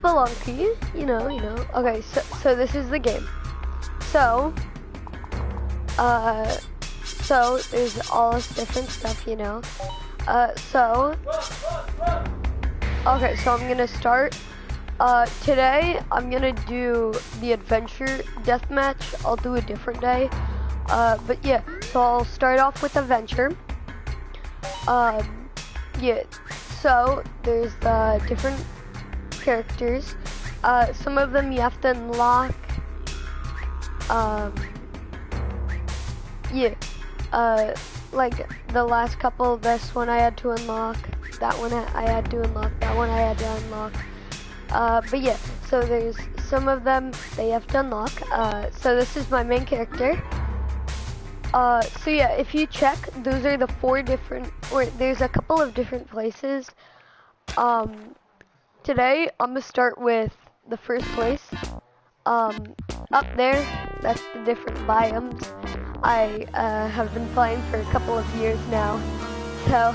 Spelunky, you know. Okay, so this is the game. So, uh, so there's all this different stuff, you know. Okay, so I'm gonna start. Today I'm gonna do the adventure deathmatch. I'll do a different day. But yeah, so I'll start off with adventure. Yeah, so there's different characters. Some of them you have to unlock. Yeah, like the last couple, this one I had to unlock, that one I had to unlock, that one I had to unlock. But yeah, so there's some of them they have to unlock. So this is my main character. So yeah, if you check, those are the 4 different, or there's a couple of different places. Today, I'm gonna start with the first place. Up there, that's the different biomes. I have been playing for a couple of years now, so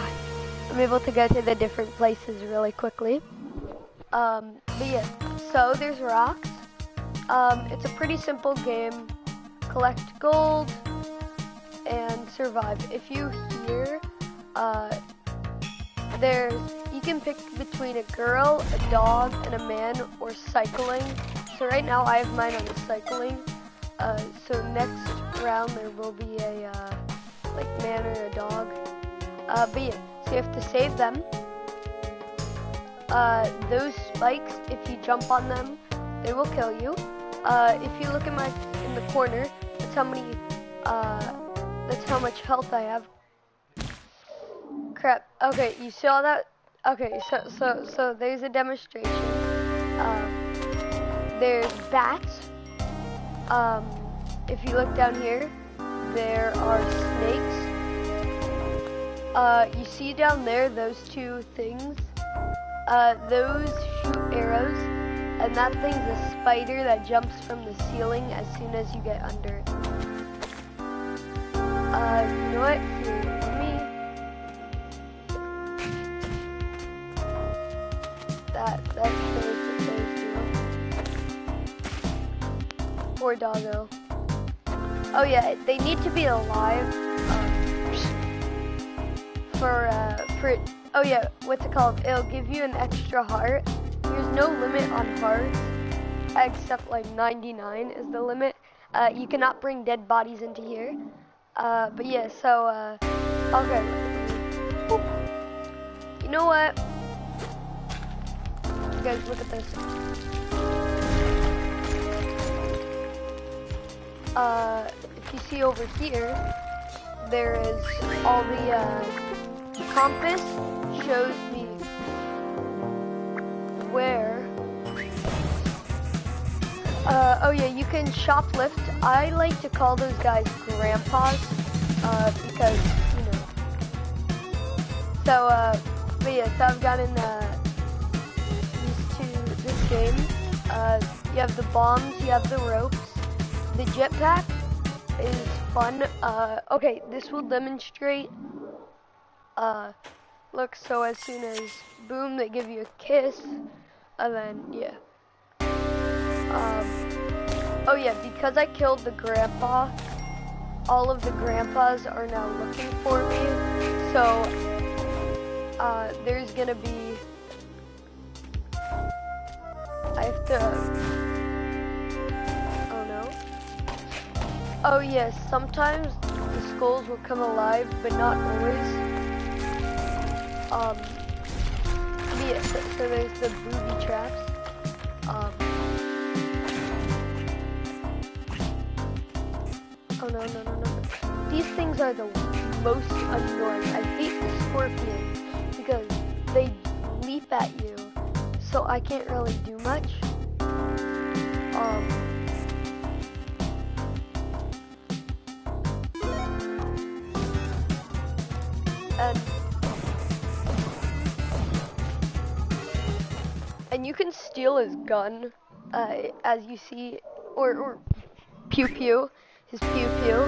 I'm able to go to the different places really quickly. But yeah, so there's rocks. It's a pretty simple game. Collect gold and survive. If you hear, you can pick between a girl, a dog, and a man, or cycling. So right now I have mine on the cycling. So next round there will be a like man or a dog. But yeah, so you have to save them. Those spikes, if you jump on them, they will kill you. If you look in the corner, that's how much health I have. Crap. Okay, you saw that? Okay, so there's a demonstration. There's bats. If you look down here, there are snakes. You see down there those 2 things? Those shoot arrows, and that thing's a spider that jumps from the ceiling as soon as you get under it. You know what? Here, let me... That shows the those 2. Poor doggo. Oh yeah, they need to be alive. Oh yeah, what's it called? It'll give you an extra heart. There's no limit on hearts, except like 99 is the limit. You cannot bring dead bodies into here. But yeah, so, okay. You know what? You guys, look at this. If you see over here, there is all the, compass shows me where. Oh yeah, you can shoplift. I like to call those guys grandpas, because, you know. So, but yeah, so I've gotten, this game. You have the bombs, you have the ropes. The jetpack is fun. Okay, this will demonstrate. Look, so as soon as boom, they give you a kiss, and then yeah. Oh yeah, because I killed the grandpa, all of the grandpas are now looking for me. So there's gonna be, I have to, oh no. Oh yes, sometimes the skulls will come alive, but not always. Yeah, so there's the booby traps. Oh no. These things are the most annoying. I hate the scorpions because they leap at you, so I can't really do much. And you can steal his gun, as you see, or pew pew, his pew pew.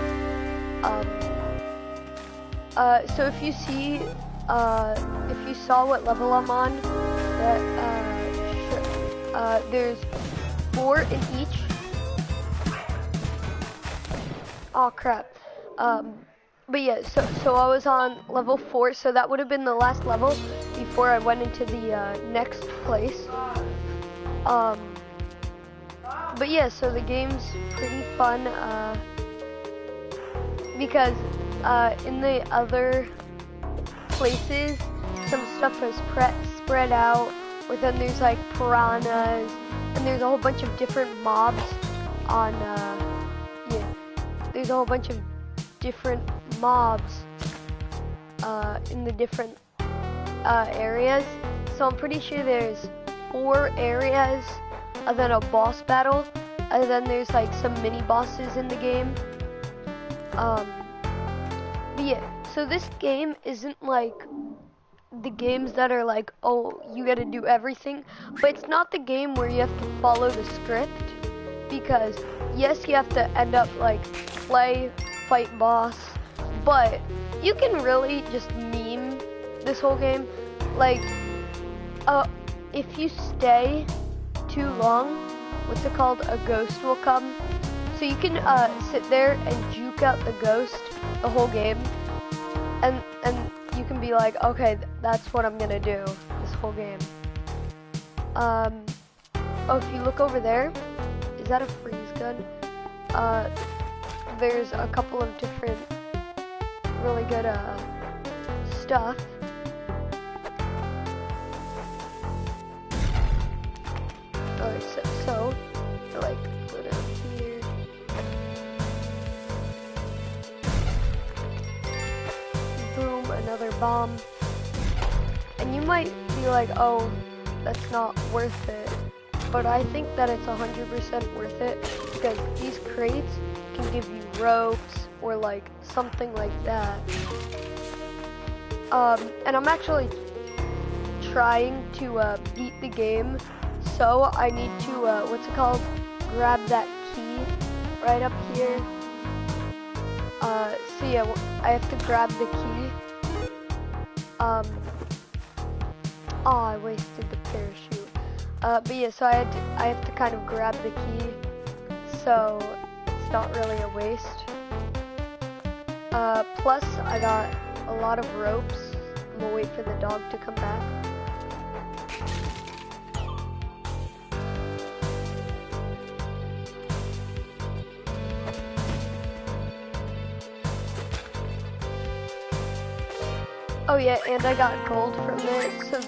So if you see, if you saw what level I'm on, that There's 4 in each. Oh crap. But yeah, so I was on level 4, so that would have been the last level before I went into the next place. But yeah, so the game's pretty fun because in the other places, some stuff is spread out, or then there's like piranhas, and there's a whole bunch of different mobs on, yeah, there's a whole bunch of different mobs in the different areas. So I'm pretty sure there's 4 areas, and then a boss battle, and then there's like some mini bosses in the game. But yeah, so this game isn't like the games that are like, oh, you gotta do everything, but it's not the game where you have to follow the script, because yes, you have to end up like play, fight boss, but you can really just meme this whole game. Like, if you stay too long, what's it called, a ghost will come. So you can sit there and juke out the ghost the whole game, and you can be like, okay, that's what I'm gonna do this whole game. Oh, if you look over there, is that a freeze gun? There's a couple of different really good stuff. Alright, so like go down here. Boom, another bomb. And you might be like, oh, that's not worth it. But I think that it's 100% worth it, because these crates can give you ropes or like something like that. And I'm actually trying to beat the game, so I need to what's it called, grab that key right up here. So yeah, I have to grab the key. Oh, I wasted the parachute. But yeah, so I have to kind of grab the key, so it's not really a waste. Plus I got a lot of ropes. I'm gonna wait for the dog to come back. Oh yeah, and I got gold from there. So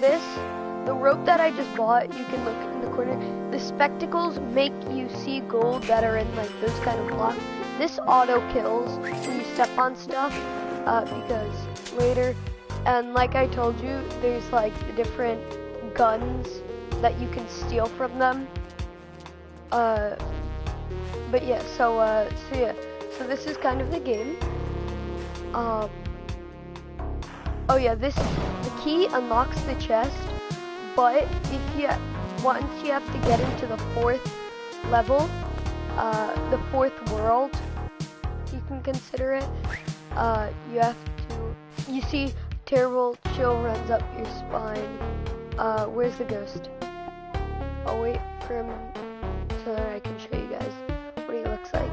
the rope that I just bought, you can look in the corner. The spectacles make you see gold that are in like those kind of blocks. This auto kills when you step on stuff, because later, and like I told you, there's like the different guns that you can steal from them. But yeah, so so this is kind of the game. Oh yeah, the key unlocks the chest, but once you have to get into the 4th level, the 4th world, you can consider it, you have to, you see terrible chill runs up your spine. Where's the ghost? I'll wait for him so that I can show you guys what he looks like.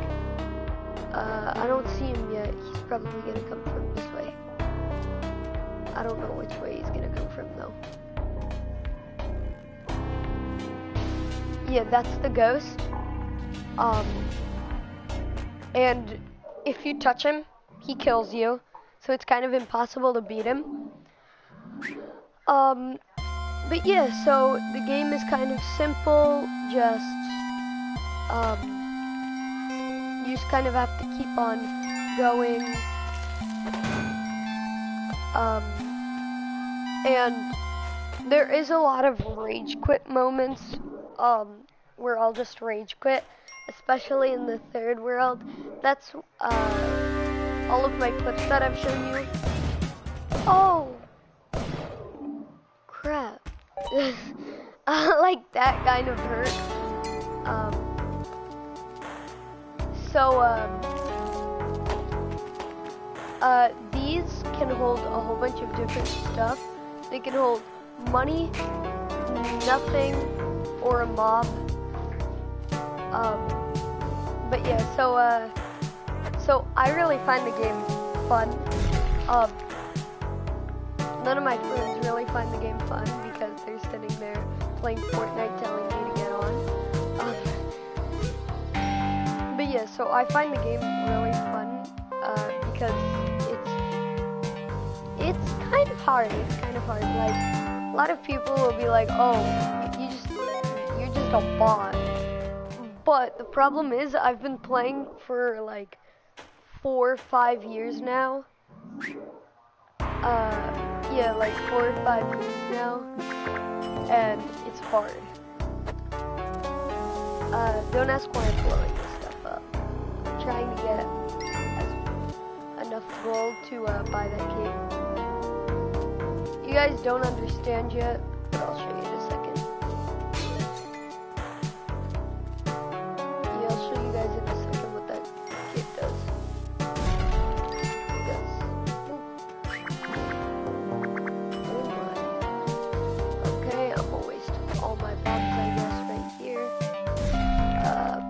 I don't see him yet. He's probably gonna come from this way. I don't know which way he's gonna come from though. Yeah, that's the ghost. And if you touch him, he kills you. So it's kind of impossible to beat him. But yeah, so the game is kind of simple. Just, you just kind of have to keep on going. And there is a lot of rage quit moments, where I'll just rage quit, especially in the 3rd world. That's, all of my clips that I've shown you. Oh! Crap. Like, that kind of hurt. These can hold a whole bunch of different stuff. They can hold money, nothing, or a mob. But yeah, so I really find the game fun. None of my friends really find the game fun because they're sitting there playing Fortnite telling me to get on. But yeah, so I find the game really fun because it's kind of hard. It's kind of hard. Like a lot of people will be like, "Oh, you're just a bot." But the problem is, I've been playing for like 4 or 5 years now. Yeah, like 4 or 5 years now, and it's hard. Don't ask why I'm blowing this stuff up. I'm trying to get enough gold to buy that cape. You guys don't understand yet, but I'll show you in a second. Yeah, I'll show you guys in a second what that cape does. Okay, I'm gonna waste all my bombs, I guess, right here.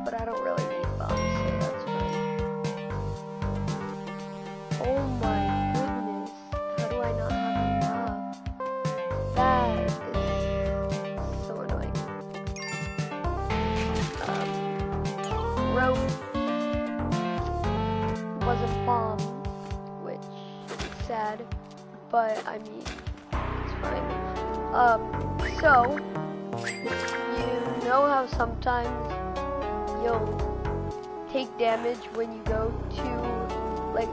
But I don't really need bombs, so that's fine. Oh my goodness, how do I not have enough? That is so annoying. Rope wasn't bomb, which is sad, but I mean, it's fine. So, you know how sometimes you'll take damage when you go to, like,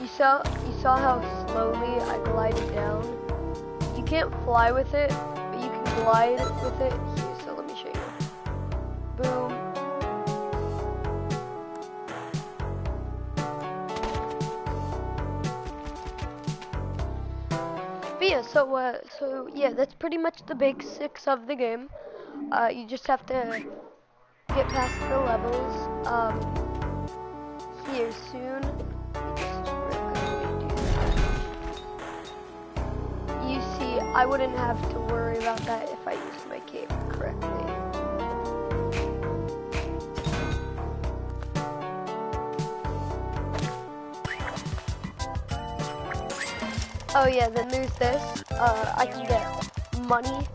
you saw how slowly I glided down? You can't fly with it, but you can glide with it. Here, so let me show you. Boom. But yeah, so yeah, that's pretty much the basics of the game. You just have to get past the levels. Here soon. Just real quickly do that. You see, I wouldn't have to worry about that if I used my cape correctly. Oh yeah, then there's this. I can get money,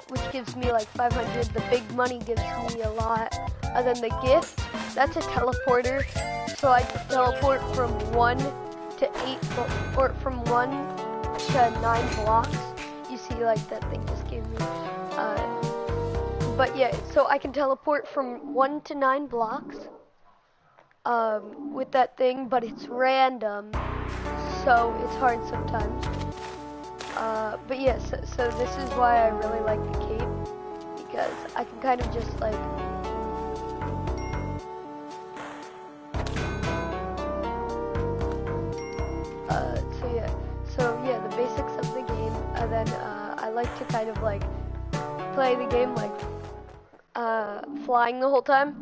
which gives me like 500. The big money gives me a lot. And then the gift, that's a teleporter. So I can teleport from 1 to 8, or from 1 to 9 blocks. You see, like that thing just gave me. But yeah, so I can teleport from 1 to 9 blocks with that thing, but it's random. So it's hard sometimes. But yeah, so this is why I really like the cape, because I can kind of just like so yeah, the basics of the game, and then I like to kind of like play the game like flying the whole time.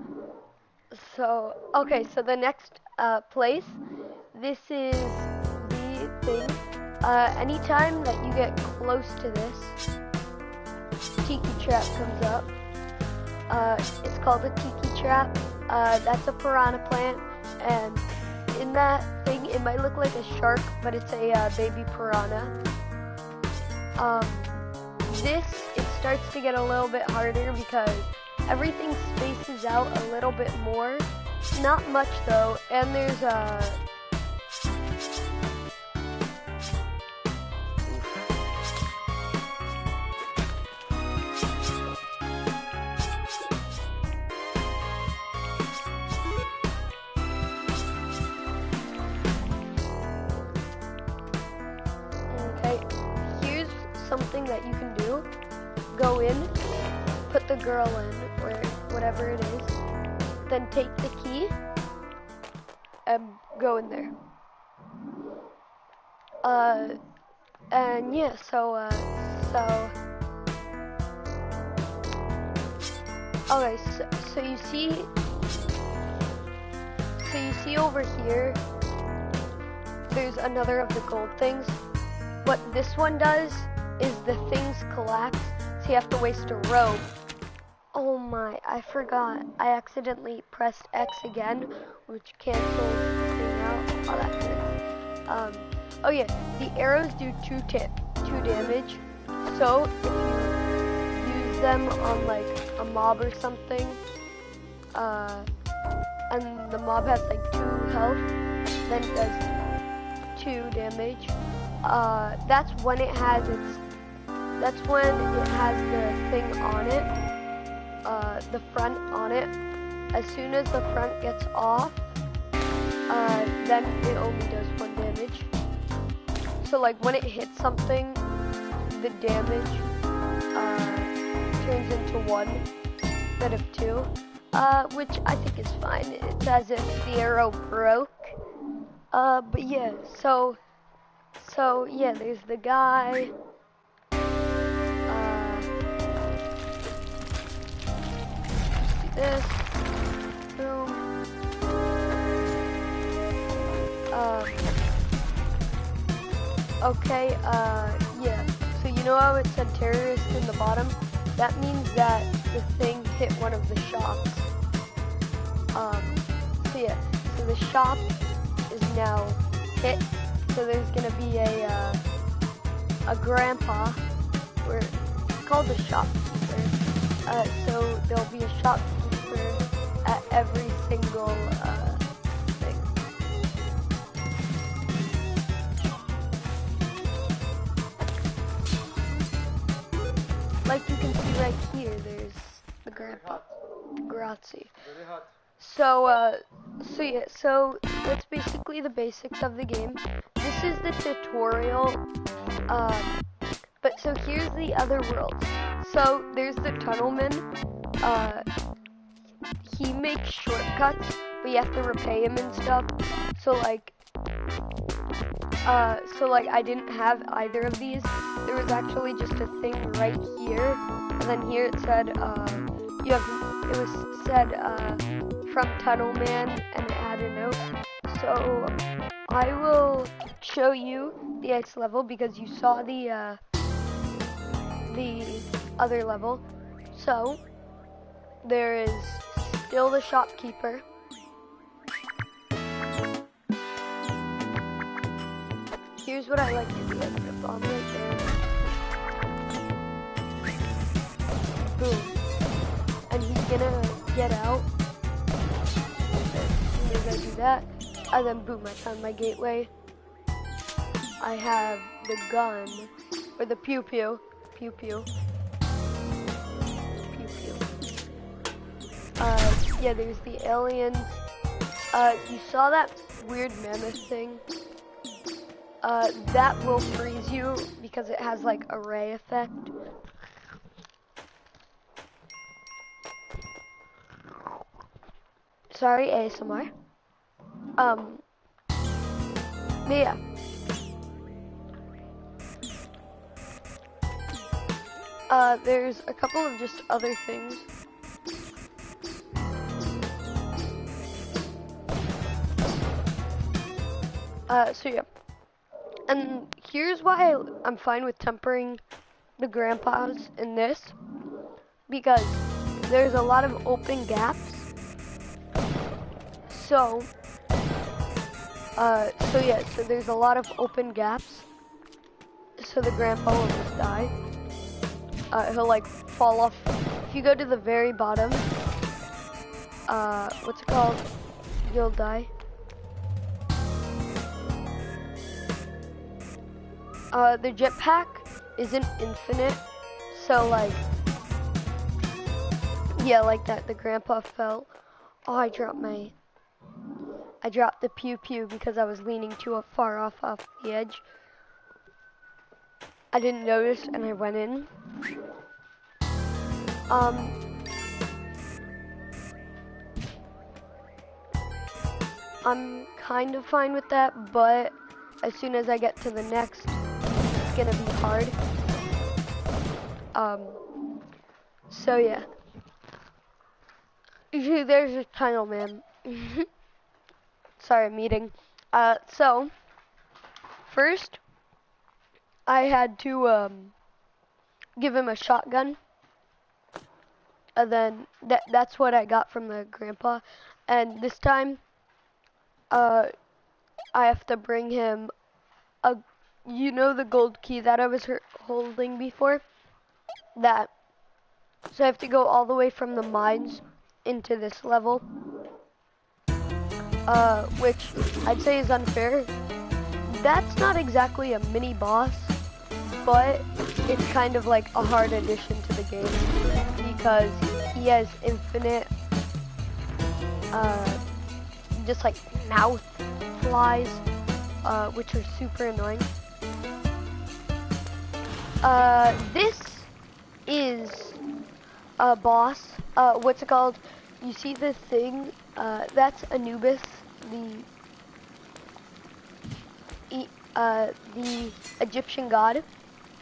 So okay, so the next place, this is the thing. Anytime that you get close to this, tiki trap comes up. It's called a tiki trap. That's a piranha plant, and in that thing, it might look like a shark, but it's a baby piranha. It starts to get a little bit harder because everything spaces out a little bit more. Not much though, and there's something that you can do. Go in, put the girl in, or whatever it is, then take the key and go in there. And yeah, okay, so you see over here, there's another of the gold things. What this one does is the things collapse, so you have to waste a rope. Oh my, I forgot. I accidentally pressed X again, which cancels the thing out. Oh, that hurts. Oh yeah, the arrows do 2 damage. So if you use them on like a mob or something, and the mob has like 2 health, then it does 2 damage. That's when it has the thing on it, the front on it. As soon as the front gets off, then it only does 1 damage. So like when it hits something, the damage turns into 1 instead of 2, which I think is fine. It's as if the arrow broke. But yeah, so yeah, there's the guy. This. Boom. Okay, yeah. So you know how it said terrorist in the bottom? That means that the thing hit one of the shops. So yeah, so the shop is now hit. So there's gonna be a grandpa, where it's called the shopkeeper. So there'll be a shopkeeper at every single thing. Like you can see right here, there's the grandpa. Grazie. Very hot. So yeah, so that's basically the basics of the game. This is the tutorial, but so here's the other world. So there's the tunnelman. He makes shortcuts, but you have to repay him and stuff. So like I didn't have either of these. There was actually just a thing right here, and then here it said it was said from Tunnelman, and it had a note. So I will show you the next level because you saw the other level. So there is still the shopkeeper. Here's what I like to do. I put a bomb right there. Boom. And he's gonna get out. As soon as I do that, and then boom, I found my gateway. I have the gun, or the pew pew. Pew pew. Pew pew. Yeah, there's the aliens. You saw that weird mammoth thing? That will freeze you because it has like a ray effect. Sorry, ASMR. But yeah. There's a couple of just other things. So yeah. And here's why I'm fine with tempering the grandpas in this. Because there's a lot of open gaps. So yeah, so there's a lot of open gaps. So the grandpa will just die. He'll like fall off. If you go to the very bottom, what's it called? You'll die. The jetpack isn't infinite, so like, yeah, like that. The grandpa fell. Oh, I dropped the pew pew because I was leaning too far off the edge. I didn't notice and I went in. I'm kind of fine with that, but as soon as I get to the next, it's gonna be hard. So yeah. There's a tunnel man. Sorry, I'm eating. So first I had to give him a shotgun. And then that's what I got from the grandpa. And this time, I have to bring him a, the gold key that I was holding before? That. So I have to go all the way from the mines into this level. Which I'd say is unfair. That's not exactly a mini boss, but it's kind of like a hard addition to the game because he has infinite, just like mouth flies, which are super annoying. This is a boss. What's it called? You see this thing? That's Anubis, the Egyptian god.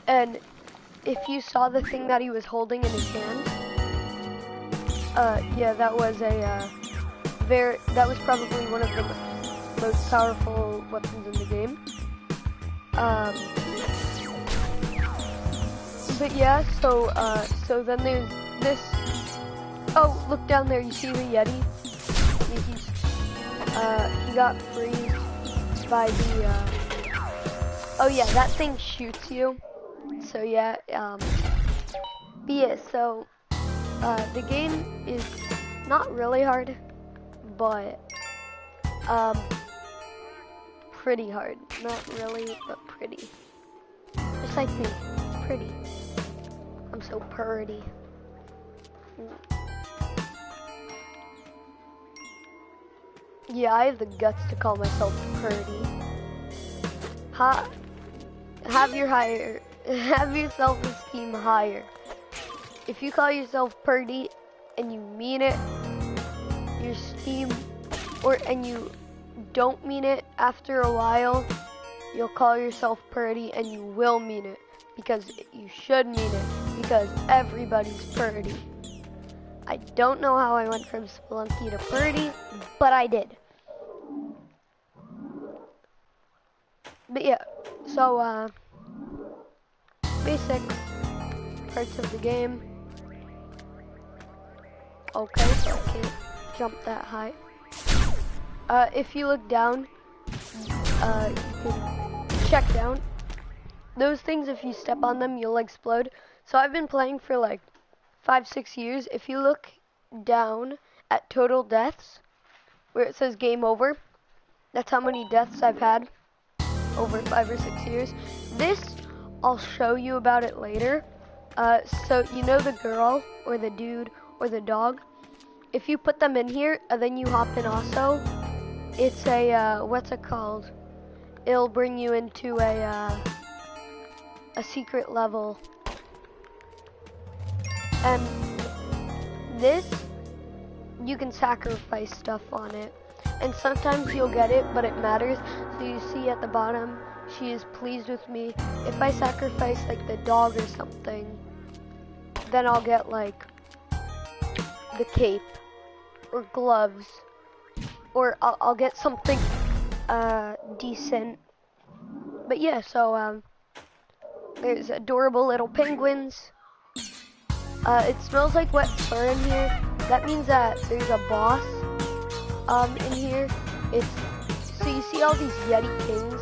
And if you saw the thing that he was holding in his hand, yeah, that was that was probably one of the most powerful weapons in the game. But yeah, so then there's this. Oh, look down there. You see the Yeti? He got freezed by the. Oh yeah, that thing shoots you. So yeah, but yeah, so the game is not really hard, but pretty hard. Not really, but pretty. Just like me, pretty. I'm so purty. Yeah, I have the guts to call myself purty. Have your self-esteem higher. If you call yourself purty and you mean it, your esteem, and you don't mean it, after a while, you'll call yourself purty and you will mean it because you should mean it because everybody's purty. I don't know how I went from Spelunky to purty, but I did. But yeah, so basic parts of the game. Okay, so I can't jump that high. If you look down, you can check down. Those things, if you step on them, you'll explode. So I've been playing for like 5-6 years. If you look down at total deaths, where it says game over, that's how many deaths I've had over 5 or 6 years. This, I'll show you about it later. So you know the girl or the dude or the dog? If you put them in here and then you hop in also, it's a, what's it called? It'll bring you into a secret level. And this, you can sacrifice stuff on it. And sometimes you'll get it, but it matters. So you see at the bottom, she is pleased with me. If I sacrifice like the dog or something, then I'll get like the cape or gloves, or I'll get something decent. But yeah, so there's adorable little penguins. It smells like wet fur in here. That means that there's a boss in here. So you see all these Yeti kings?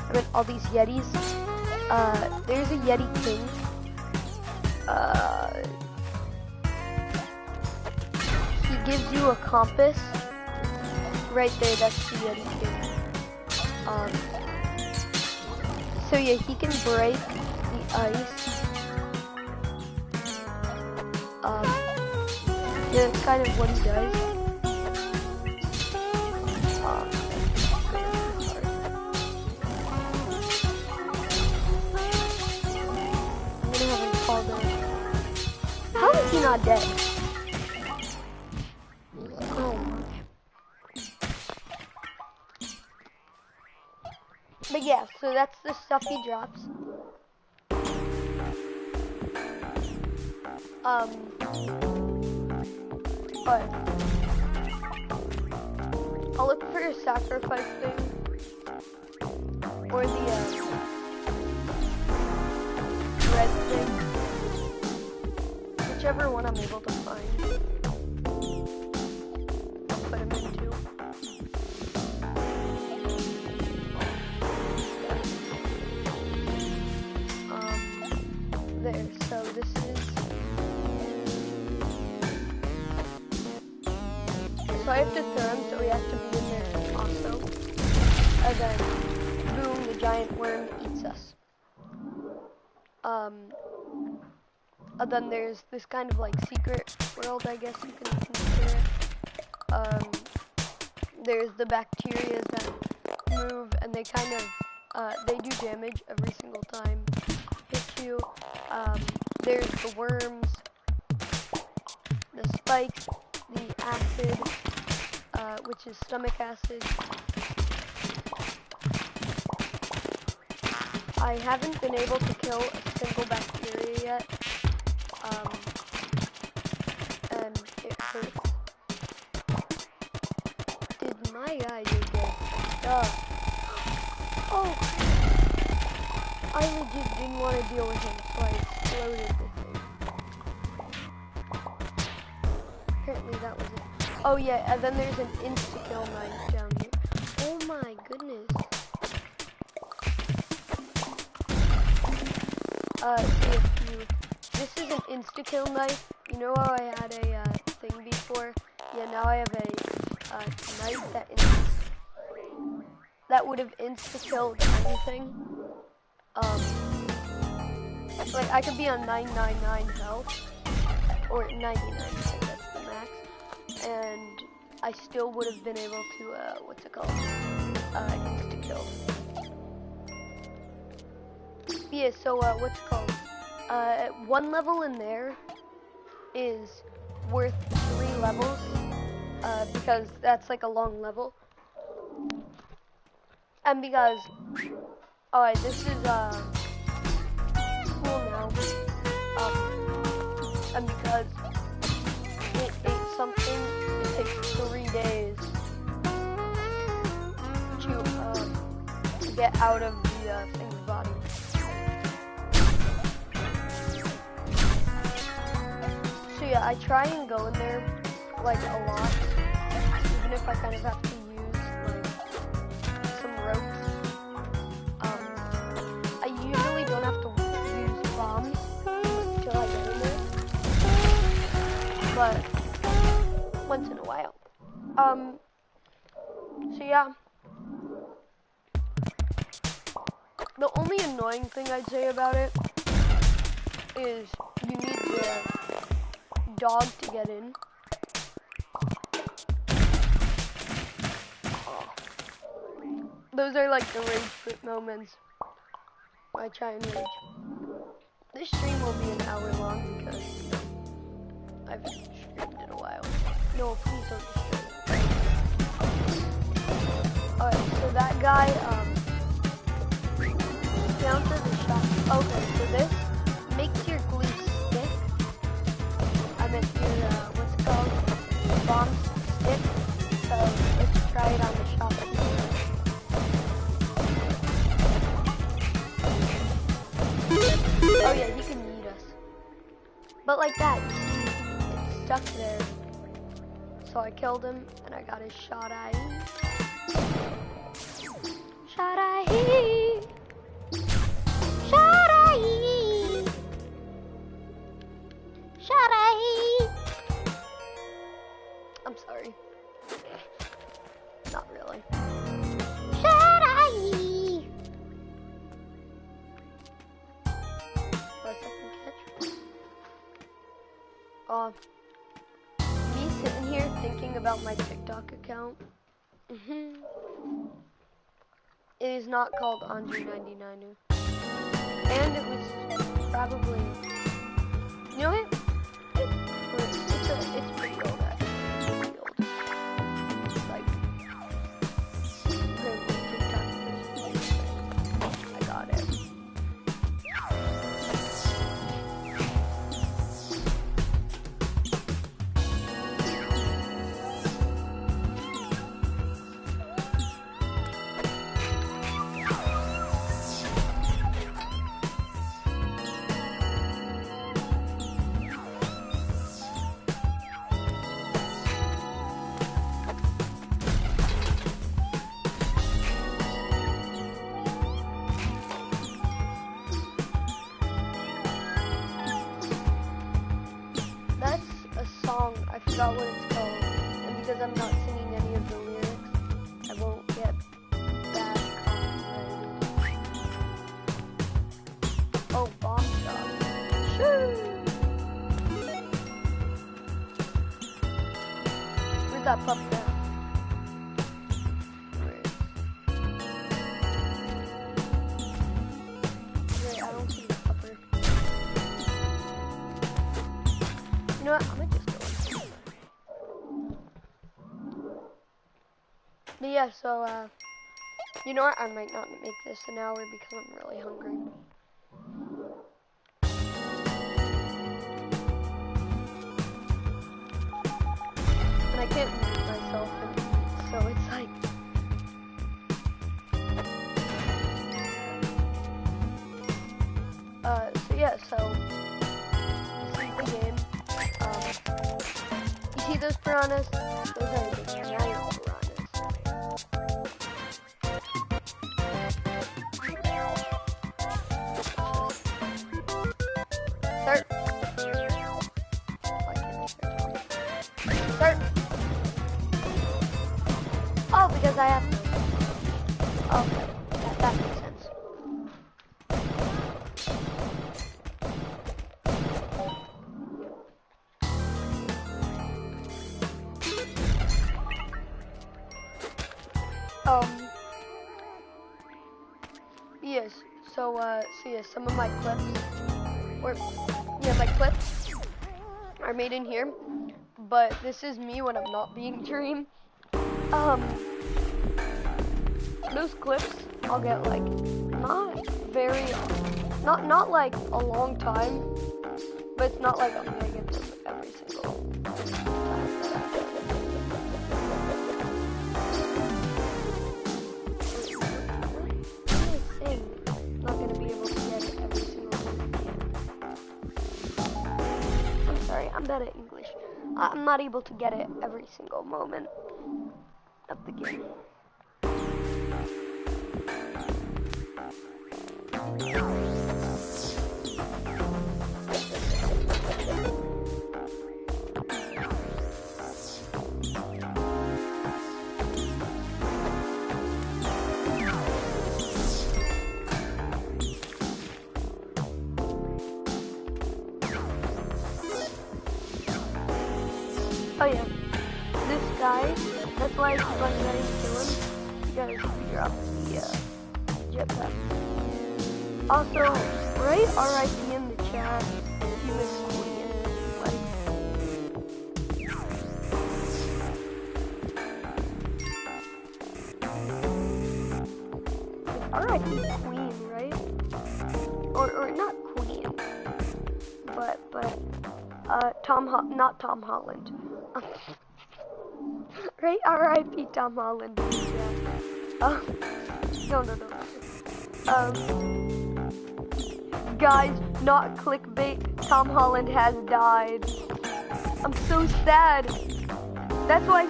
I mean, all these Yetis. There's a Yeti king. He gives you a compass. Right there, that's the Yeti king. So yeah, he can break the ice. Yeah, that's kind of what he does. I'm gonna have him fall down. How is he not dead? Oh my. But yeah, so that's the stuff he drops. But I'll look for a sacrifice thing or the red thing. whichever one I'm able to find. I'll put him into. There. So this is. So I have to throw him, so he has to be in there also. And then, boom, the giant worm eats us. And then there's this kind of like secret world, I guess you can consider it. There's the bacteria that move, and they kind of, they do damage every single time hit you. There's the worms, the spikes, the acid, which is stomach acid. I haven't been able to kill a single bacteria yet, and it hurts. Did my guy just get stuck? Oh, I legit didn't want to deal with him, so I exploded the thing. Apparently that was it. Oh yeah, and then there's an insta-kill knife down here. Oh my goodness. This is an insta-kill knife. You know how I had a thing before? Yeah, now I have a knife that would have insta-killed anything. Like I could be on 999 health, or 99, I think that's the max, and I still would have been able to, what's it called? Insta-kill. Yeah, so, what's it called? One level in there is worth 3 levels, because that's like a long level. And because, alright, this is, cool now. And because it ate something, it takes 3 days to get out of the thing's body. So yeah, I try and go in there like a lot, even if I kind of have to use like some ropes. I usually don't have to use bombs until I get in there, but once in a while. So yeah. The only annoying thing I'd say about it is you need the dog to get in. Oh. Those are like the rage quit moments. I try and rage. This stream will be an hour long because, you know, I haven't streamed in a while. No, please don't destroy it. Alright, so that guy, down to the shot. Okay, so this makes your glue stick. I meant your, what's it called? Bomb stick. So let's try it on the shop. Oh yeah, he can eat us. But like that, it's stuck there. So I killed him, and I got his shot eye. Shot eye. Shot eye. Shot eye. I'm sorry. Not really. Shot eye. Me sitting here thinking about my TikTok account. It is not called Andre99. And it was probably, you know what? It's pretty old actually. It's pretty old. Like, TikTok. I got it. forgot what it's called. And because I'm not singing any of the lyrics, I won't get bad copyrighted. Oh, bomb shot. Shoo! Where's that pup now? You know what? I'm gonna just go. But yeah, so you know what? I might not make this an hour because I'm really hungry. And I can't mute myself, and so it's like. So yeah, so this is the game. You see those piranhas? Those are the giant piranhas. Start. Start. Oh, because I have to. Okay, that makes sense. Yes, so yeah, some of my clips, my clips are made in here, but this is me when I'm not being Dream. Those clips, I'll get like, not like a long time, but it's not like I'm gonna get them every single time. I'm bad at English. I'm not able to get it every single moment of the game. Oh yeah, this guy, that's why I keep on trying to kill him, because he drops the jetpack. Also, write RIP in the chat if you miss Queen. Like, RIP Queen, right? Or not Queen, but not Tom Holland. Right? R.I.P. Tom Holland. Yeah. No. Guys, not clickbait. Tom Holland has died. I'm so sad. That's why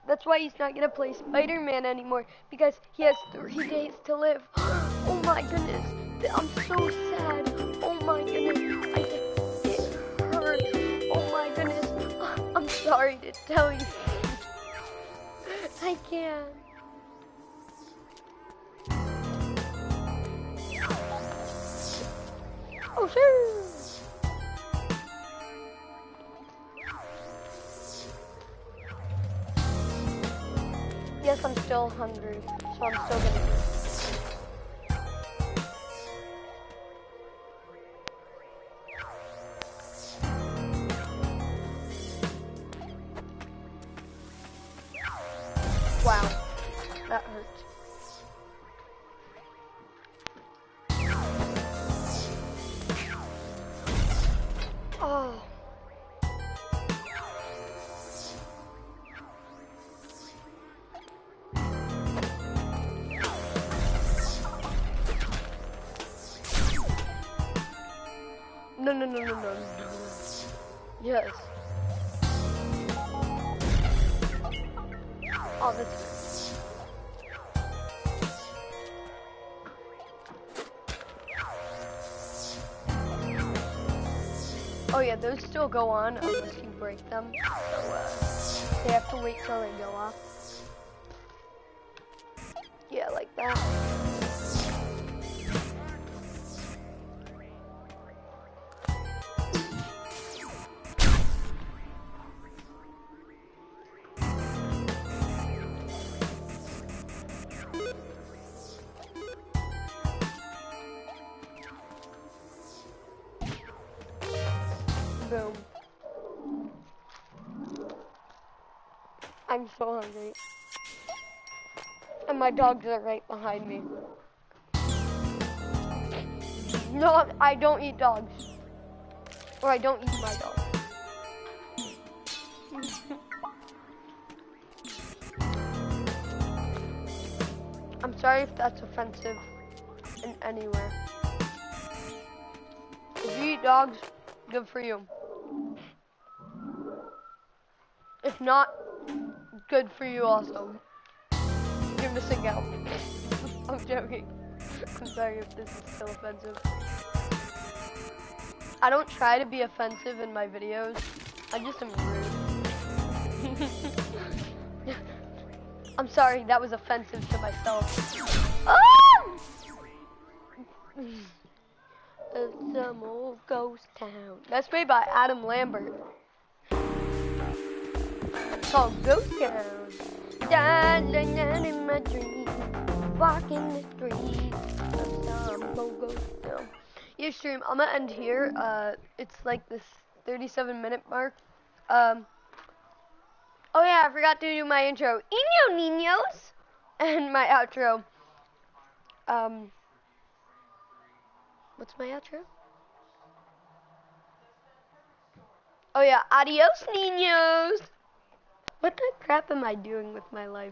that's why he's not gonna play Spider-Man anymore, because he has 3 days to live. Oh my goodness. I'm so sad. Oh my goodness. It hurts. Oh my goodness. I'm sorry to tell you. I can't. Oh, sure. Yes, I'm still hungry, so I'm still gonna eat. Wow, that hurt. Oh. No. Yes. Oh, that's good. Oh yeah, those still go on unless you break them. So they have to wait till they go off. Yeah, like that. Boom. I'm so hungry. And my dogs are right behind me. No, I don't eat dogs. Or I don't eat my dog. I'm sorry if that's offensive in anywhere. If you eat dogs, good for you. If not, good for you also. You're missing out. I'm joking. I'm sorry if this is still offensive. I don't try to be offensive in my videos. I just am rude. I'm sorry, that was offensive to myself. Oh! It's some old ghost town. That's made by Adam Lambert. It's called Ghost Town. Dying in my dreams, walking the streets of some old ghost town. Yeah, stream. I'm gonna end here. It's like this 37-minute mark. Oh yeah, I forgot to do my intro. Ino niños, and my outro. What's my outro? Oh yeah, adios niños. What the crap am I doing with my life?